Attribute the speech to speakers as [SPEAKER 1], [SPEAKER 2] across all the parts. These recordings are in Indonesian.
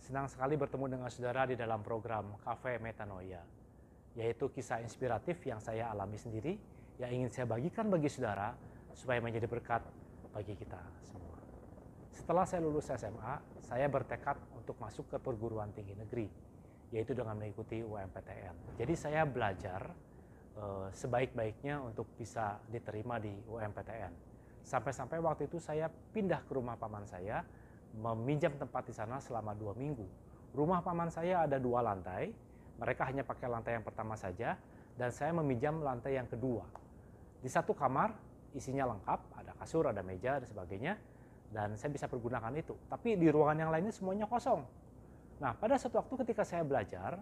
[SPEAKER 1] Senang sekali bertemu dengan saudara di dalam program Cafe Metanoia, yaitu kisah inspiratif yang saya alami sendiri, yang ingin saya bagikan bagi saudara, supaya menjadi berkat bagi kita semua. Setelah saya lulus SMA, saya bertekad untuk masuk ke perguruan tinggi negeri, yaitu dengan mengikuti UMPTN. Jadi saya belajar sebaik-baiknya untuk bisa diterima di UMPTN. Sampai-sampai waktu itu saya pindah ke rumah paman saya, meminjam tempat di sana selama 2 minggu. Rumah paman saya ada 2 lantai, mereka hanya pakai lantai yang pertama saja, dan saya meminjam lantai yang kedua. Di satu kamar, isinya lengkap, ada kasur, ada meja, dan sebagainya, dan saya bisa pergunakan itu. Tapi di ruangan yang lainnya semuanya kosong. Nah, pada suatu waktu ketika saya belajar,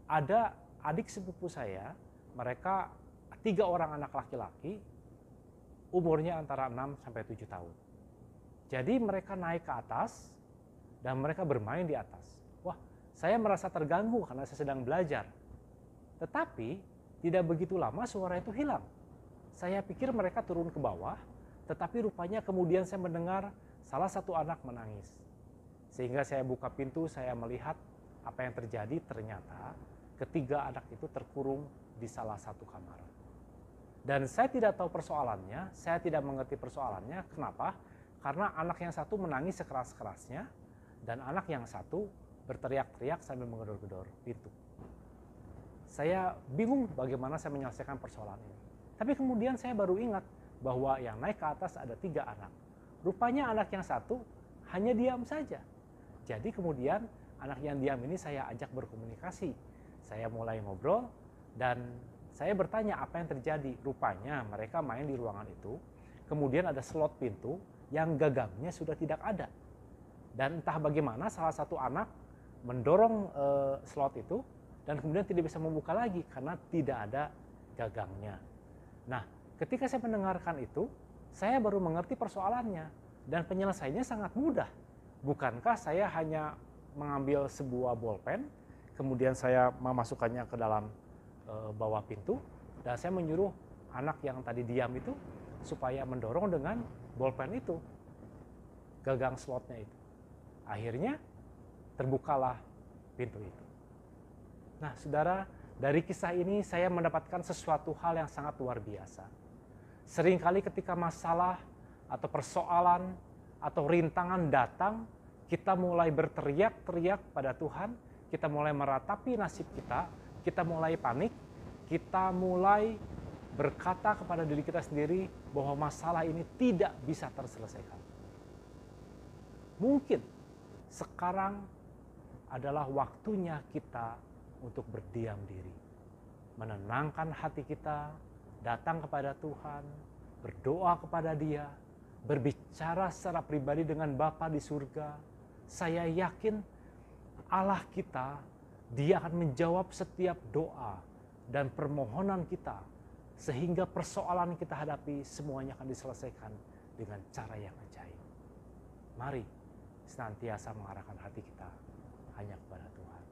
[SPEAKER 1] ada adik sepupu saya, mereka 3 orang anak laki-laki, umurnya antara 6 sampai 7 tahun. Jadi mereka naik ke atas dan mereka bermain di atas. Wah, saya merasa terganggu karena saya sedang belajar. Tetapi tidak begitu lama suara itu hilang. Saya pikir mereka turun ke bawah, tetapi rupanya kemudian saya mendengar salah satu anak menangis. Sehingga saya buka pintu, saya melihat apa yang terjadi. Ternyata ketiga anak itu terkurung di salah satu kamar. Dan saya tidak tahu persoalannya, saya tidak mengerti persoalannya. Kenapa? Karena anak yang satu menangis sekeras-kerasnya, dan anak yang satu berteriak-teriak sambil menggedor-gedor pintu. Saya bingung bagaimana saya menyelesaikan persoalan ini. Tapi kemudian saya baru ingat bahwa yang naik ke atas ada 3 anak. Rupanya anak yang satu hanya diam saja. Jadi kemudian anak yang diam ini saya ajak berkomunikasi. Saya mulai ngobrol dan saya bertanya apa yang terjadi. Rupanya mereka main di ruangan itu, kemudian ada slot pintu yang gagangnya sudah tidak ada. Dan entah bagaimana salah satu anak mendorong slot itu dan kemudian tidak bisa membuka lagi karena tidak ada gagangnya. Nah, ketika saya mendengarkan itu, saya baru mengerti persoalannya dan penyelesaiannya sangat mudah. Bukankah saya hanya mengambil sebuah bolpen, kemudian saya memasukkannya ke dalam bawah pintu, dan saya menyuruh anak yang tadi diam itu supaya mendorong dengan bolpen itu, gagang slotnya itu. Akhirnya terbukalah pintu itu. Nah, saudara, dari kisah ini saya mendapatkan sesuatu hal yang sangat luar biasa. Seringkali ketika masalah atau persoalan atau rintangan datang, kita mulai berteriak-teriak pada Tuhan, kita mulai meratapi nasib kita mulai panik, kita mulai berkata kepada diri kita sendiri bahwa masalah ini tidak bisa terselesaikan. Mungkin sekarang adalah waktunya kita untuk berdiam diri, menenangkan hati kita, datang kepada Tuhan, berdoa kepada Dia, berbicara secara pribadi dengan Bapa di surga. Saya yakin Allah kita, Dia akan menjawab setiap doa dan permohonan kita, sehingga persoalan kita hadapi semuanya akan diselesaikan dengan cara yang ajaib. Mari senantiasa mengarahkan hati kita hanya kepada Tuhan.